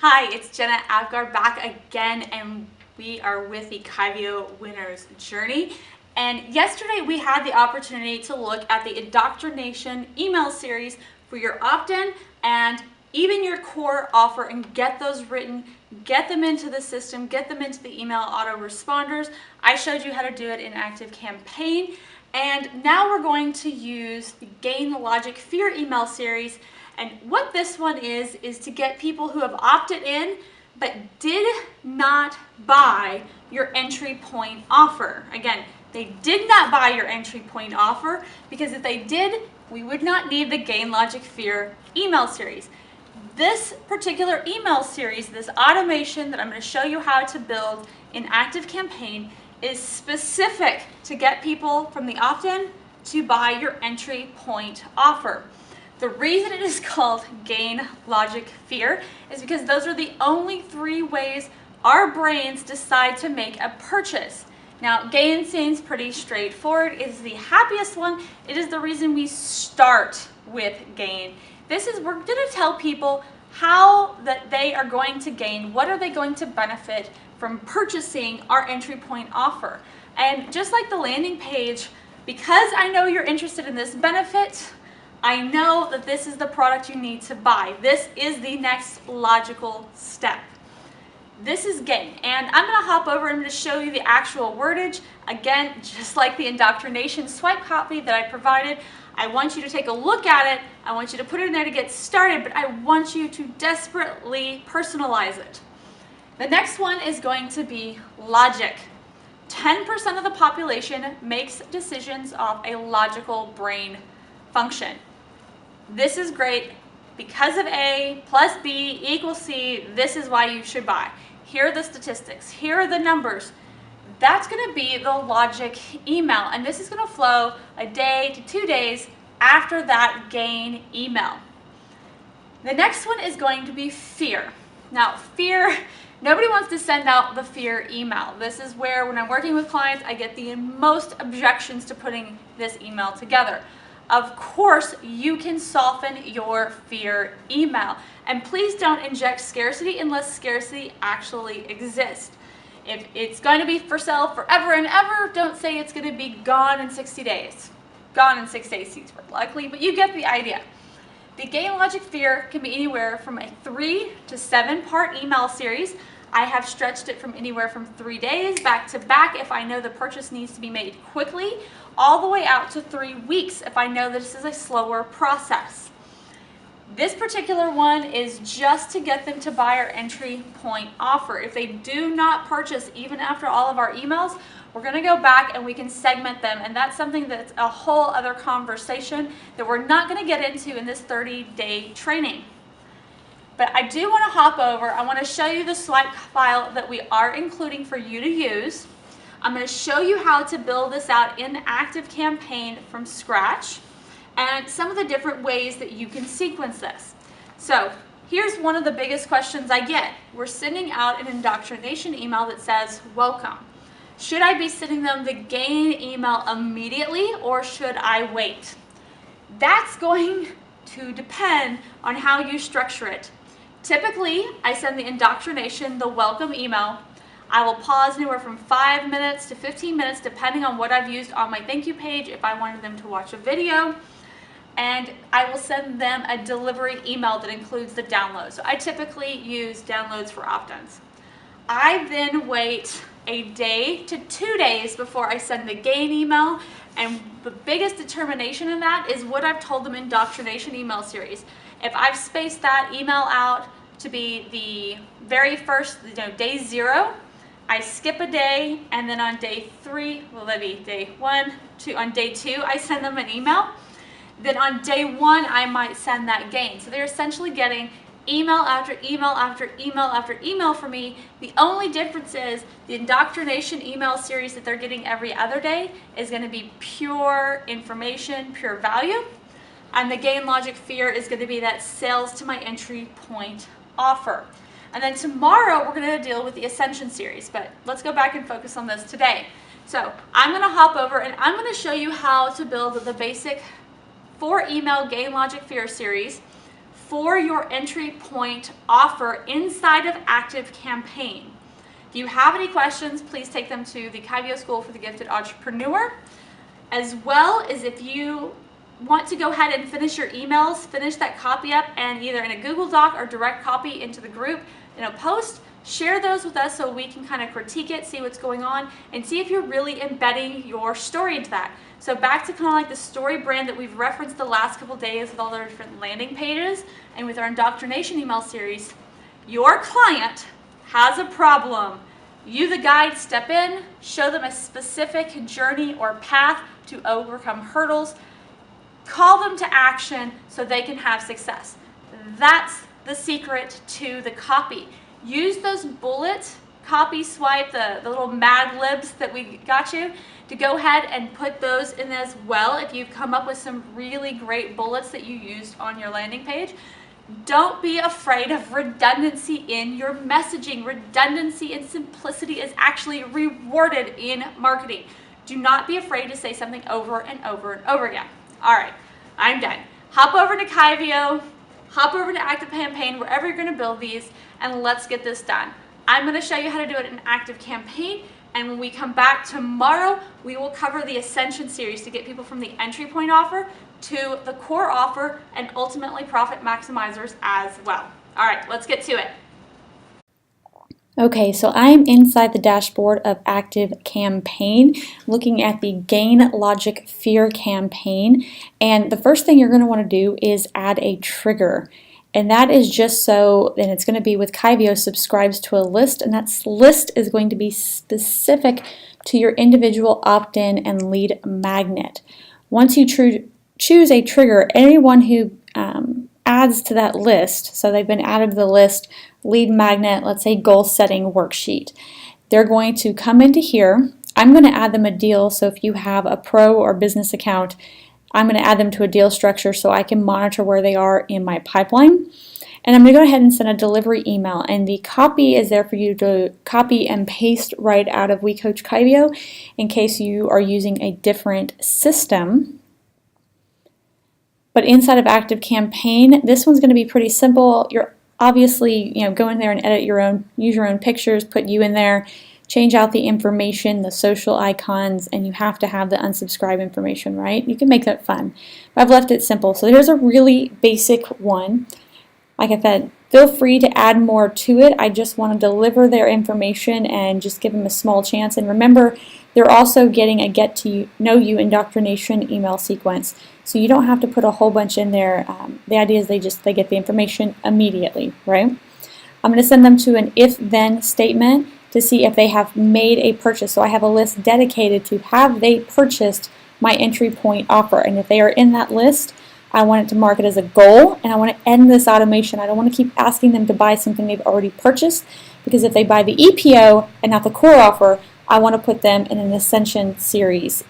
Hi, it's Jenna Apgar back again, and we are with the Kyvio Winner's Journey. And yesterday we had the opportunity to look at the Indoctrination email series for your opt-in and even your core offer and get those written, get them into the system, get them into the email autoresponders. I showed you how to do it in ActiveCampaign. And now we're going to use the Gain the Logic Fear email series. And what this one is to get people who have opted in but did not buy your entry point offer. Again, they did not buy your entry point offer because if they did, we would not need the Gain Logic Fear email series. This particular email series, this automation that I'm going to show you how to build in ActiveCampaign, is specific to get people from the opt-in to buy your entry point offer. The reason it is called Gain Logic Fear is because those are the only three ways our brains decide to make a purchase. Now, Gain seems pretty straightforward. It is the happiest one. It is the reason we start with Gain. We're going to tell people how that they are going to gain, what are they going to benefit from purchasing our entry point offer. And just like the landing page, because I know you're interested in this benefit, I know that this is the product you need to buy. This is the next logical step. This is Gain, and I'm going to hop over and I'm going to show you the actual wordage. Again, just like the Indoctrination swipe copy that I provided, I want you to take a look at it. I want you to put it in there to get started, but I want you to desperately personalize it. The next one is going to be logic. 10% of the population makes decisions off a logical brain function. This is great. Because of A plus B equals C, this is why you should buy. Here are the statistics. Here are the numbers. That's going to be the logic email, and this is going to flow a day to 2 days after that Gain email. The next one is going to be fear. Now, fear, nobody wants to send out the fear email. This is where, when I'm working with clients, I get the most objections to putting this email together. Of course, you can soften your fear email. And please don't inject scarcity unless scarcity actually exists. If it's going to be for sale forever and ever, don't say it's going to be gone in 60 days. Gone in 6 days seems more likely, but you get the idea. The Gain Logic Fear can be anywhere from a 3 to 7 part email series. I have stretched it from anywhere from 3 days back to back if I know the purchase needs to be made quickly, all the way out to 3 weeks if I know this is a slower process. This particular one is just to get them to buy our entry point offer. If they do not purchase even after all of our emails, we're going to go back and we can segment them, and that's something that's a whole other conversation that we're not going to get into in this 30-day training. But I do want to hop over. I want to show you the swipe file that we are including for you to use. I'm going to show you how to build this out in ActiveCampaign from scratch and some of the different ways that you can sequence this. So here's one of the biggest questions I get. We're sending out an indoctrination email that says, welcome. Should I be sending them the Gain email immediately or should I wait? That's going to depend on how you structure it. Typically, I send the indoctrination, the welcome email. I will pause anywhere from 5 minutes to 15 minutes depending on what I've used on my thank you page if I wanted them to watch a video. And I will send them a delivery email that includes the download. So I typically use downloads for opt-ins. I then wait a day to 2 days before I send the Gain email. And the biggest determination in that is what I've told them in Indoctrination email series. If I've spaced that email out to be the very first, day 0, I skip a day, and then on day 3, well, that'd be day 1, 2, on day 2, I send them an email. Then on day 1, I might send that Gain. So they're essentially getting email after email after email after email from me. The only difference is the Indoctrination email series that they're getting every other day is going to be pure information, pure value. And the Gain Logic Fear is going to be that sales to my entry point offer. And then tomorrow we're going to deal with the Ascension series, but let's go back and focus on this today. So I'm going to hop over and I'm going to show you how to build the basic 4 email Gain Logic Fear series for your entry point offer inside of ActiveCampaign. If you have any questions, please take them to the Kyvio School for the Gifted Entrepreneur. As well as if you want to go ahead and finish your emails, finish that copy up and either in a Google Doc or direct copy into the group in a post, share those with us so we can kind of critique it, see what's going on, and see if you're really embedding your story into that. So back to kind of like the story brand that we've referenced the last couple days with all the different landing pages and with our indoctrination email series, your client has a problem. You, the guide, step in, show them a specific journey or path to overcome hurdles, call them to action so they can have success. That's the secret to the copy. Use those bullet copy swipe, the little Mad Libs that we got you, to go ahead and put those in as well if you've come up with some really great bullets that you used on your landing page. Don't be afraid of redundancy in your messaging. Redundancy and simplicity is actually rewarded in marketing. Do not be afraid to say something over and over and over again. All right, I'm done. Hop over to Kyvio, hop over to ActiveCampaign, wherever you're going to build these, and let's get this done. I'm going to show you how to do it in ActiveCampaign, and when we come back tomorrow, we will cover the Ascension series to get people from the entry point offer to the core offer and ultimately profit maximizers as well. All right, let's get to it. Okay, so I'm inside the dashboard of ActiveCampaign looking at the Gain Logic Fear campaign, and the first thing you're going to want to do is add a trigger. And that is just so, and it's going to be with Kyvio subscribes to a list, and that list is going to be specific to your individual opt-in and lead magnet. Once you choose a trigger, anyone who adds to that list, so they've been added to the list, lead magnet, let's say goal setting worksheet, they're going to come into here. I'm going to add them a deal, so if you have a pro or business account, I'm going to add them to a deal structure so I can monitor where they are in my pipeline. And I'm going to go ahead and send a delivery email, and the copy is there for you to copy and paste right out of WeCoach Kyvio in case you are using a different system. But inside of ActiveCampaign, this one's going to be pretty simple. You're obviously, go in there and edit your own, use your own pictures, put you in there, change out the information, the social icons, and you have to have the unsubscribe information, right? You can make that fun. But I've left it simple. So here's a really basic one. Like I said, feel free to add more to it. I just want to deliver their information and just give them a small chance. And remember, they're also getting a get to know you indoctrination email sequence. So you don't have to put a whole bunch in there. The idea is they get the information immediately, right? I'm going to send them to an if-then statement to see if they have made a purchase. So I have a list dedicated to have they purchased my entry point offer. And if they are in that list, I want it to mark it as a goal, and I want to end this automation. I don't want to keep asking them to buy something they've already purchased, because if they buy the EPO and not the core offer, I want to put them in an Ascension series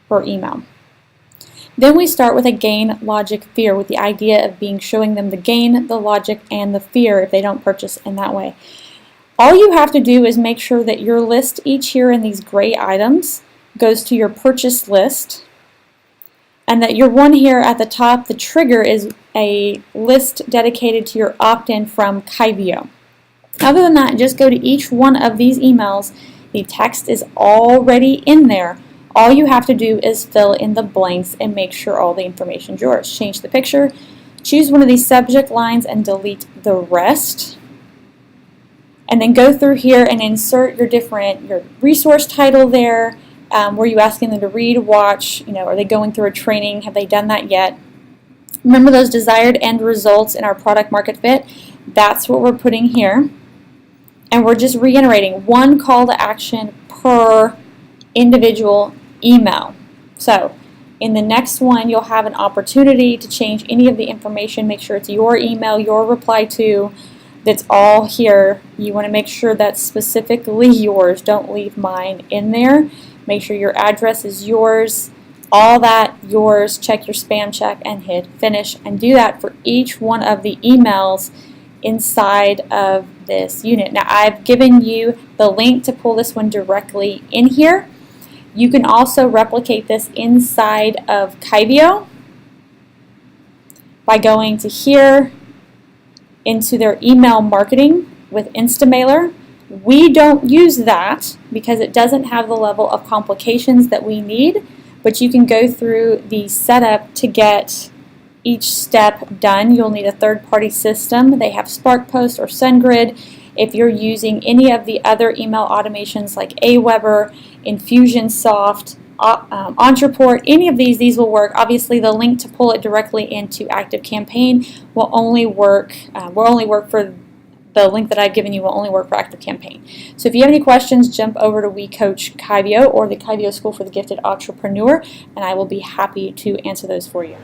for email. Then we start with a gain, logic, fear, with the idea of showing them the gain, the logic, and the fear if they don't purchase in that way. All you have to do is make sure that your list each here in these gray items goes to your purchase list, and that your one here at the top, the trigger, is a list dedicated to your opt-in from Kyvio. Other than that, just go to each one of these emails. The text is already in there. All you have to do is fill in the blanks and make sure all the information is yours. Change the picture, choose one of these subject lines and delete the rest. And then go through here and insert your resource title there. Were you asking them to read, watch, are they going through a training? Have they done that yet? Remember those desired end results in our product market fit? That's what we're putting here. And we're just reiterating one call to action per individual email. So in the next one, you'll have an opportunity to change any of the information. Make sure it's your email, your reply to, that's all here. You want to make sure that's specifically yours. Don't leave mine in there. Make sure your address is yours, all that yours. Check your spam check and hit finish, and do that for each one of the emails inside of this unit. Now I've given you the link to pull this one directly in here. You can also replicate this inside of Kyvio by going to here, into their email marketing with Instamailer. We don't use that because it doesn't have the level of complications that we need, but you can go through the setup to get each step done. You'll need a third-party system. They have SparkPost or SendGrid. If you're using any of the other email automations like Aweber, Infusionsoft, Ontraport, any of these will work. Obviously, the link to pull it directly into ActiveCampaign will only work. For the link that I've given you will only work for ActiveCampaign. So if you have any questions, jump over to We Coach Kyvio or the Kyvio School for the Gifted Entrepreneur, and I will be happy to answer those for you.